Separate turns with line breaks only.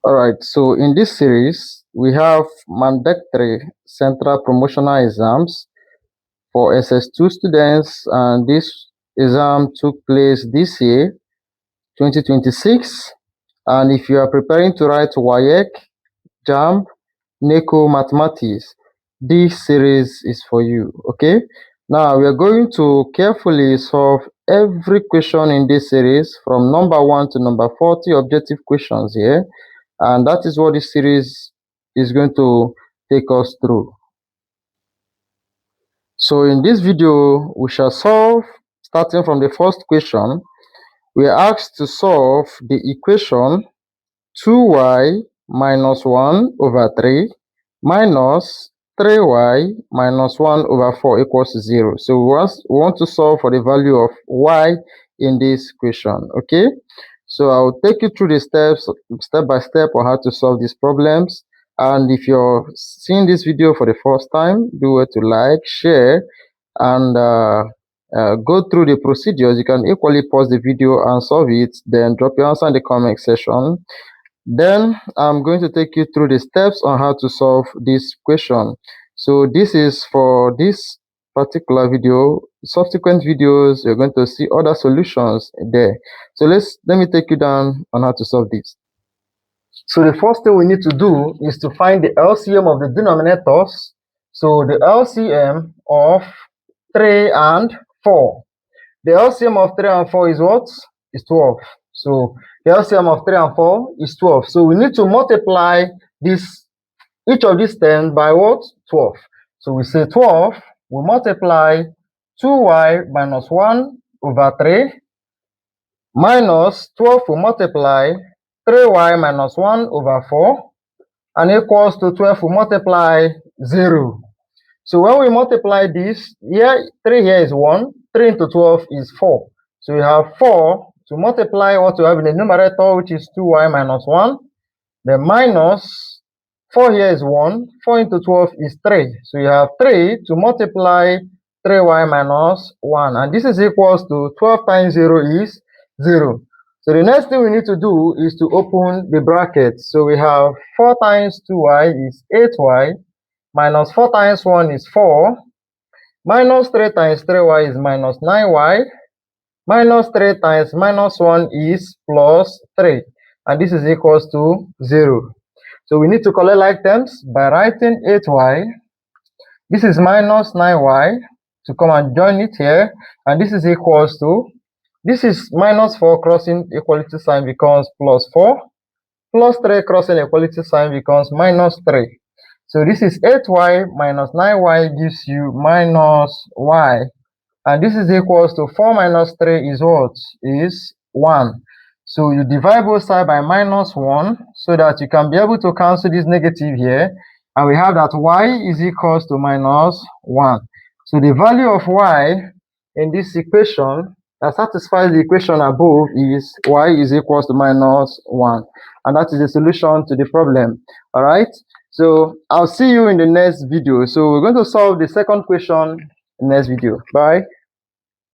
All right, so in this series, we have mandatory central promotional exams for SS2 students, and this exam took place this year, 2026. And if you are preparing to write WAEC, JAMB, NECO Mathematics, this series is for you, okay? Now, we are going to carefully solve every question in this series from number 1 to number 40 objective questions here. And that is what this series is going to take us through. So in this video, we shall solve, starting from the first question. We are asked to solve the equation 2y minus 1 over 3 minus 3y minus 1 over 4 equals 0. So we want to solve for the value of y in this equation, okay? So I'll take you through the steps, step by step, on how to solve these problems. And if you're seeing this video for the first time, do well to like, share, and go through the procedures. You can equally pause the video and solve it, then drop your answer in the comment section. Then I'm going to take you through the steps on how to solve this question. So this is for this particular video. Subsequent videos, you're going to see other solutions there. So let me take you down on how to solve this. So the first thing we need to do is to find the LCM of the denominators. So the LCM of 3 and 4. The LCM of 3 and 4 is what? Is 12. So the LCM of 3 and 4 is 12. So we need to multiply each of these 10 by what? 12. So we say 12, we multiply 2y minus 1 over 3 minus 12, we multiply 3y minus 1 over 4 and equals to 12, we multiply 0. So when we multiply this, here 3 here is 1, 3 into 12 is 4. So we have 4 to multiply what we have in the numerator, which is 2y minus 1. The minus 4 here is 1, 4 into 12 is 3. So you have 3 to multiply 3y minus 1. And this is equals to 12 times 0 is 0. So the next thing we need to do is to open the bracket. So we have 4 times 2y is 8y. Minus 4 times 1 is 4. Minus 3 times 3y is minus 9y. Minus 3 times minus 1 is plus 3. And this is equals to 0. So we need to collect like terms by writing 8y. This is minus 9y to come and join it here. And this is equals to, this is minus 4 crossing equality sign becomes plus 4. Plus 3 crossing equality sign becomes minus 3. So this is 8y minus 9y gives you minus y. And this is equals to 4 minus 3 is what? Is 1. So you divide both sides by minus 1 so that you can be able to cancel this negative here. And we have that y is equals to minus 1. So the value of y in this equation that satisfies the equation above is y is equals to minus 1. And that is the solution to the problem. All right. So I'll see you in the next video. So we're going to solve the second question in the next video. Bye.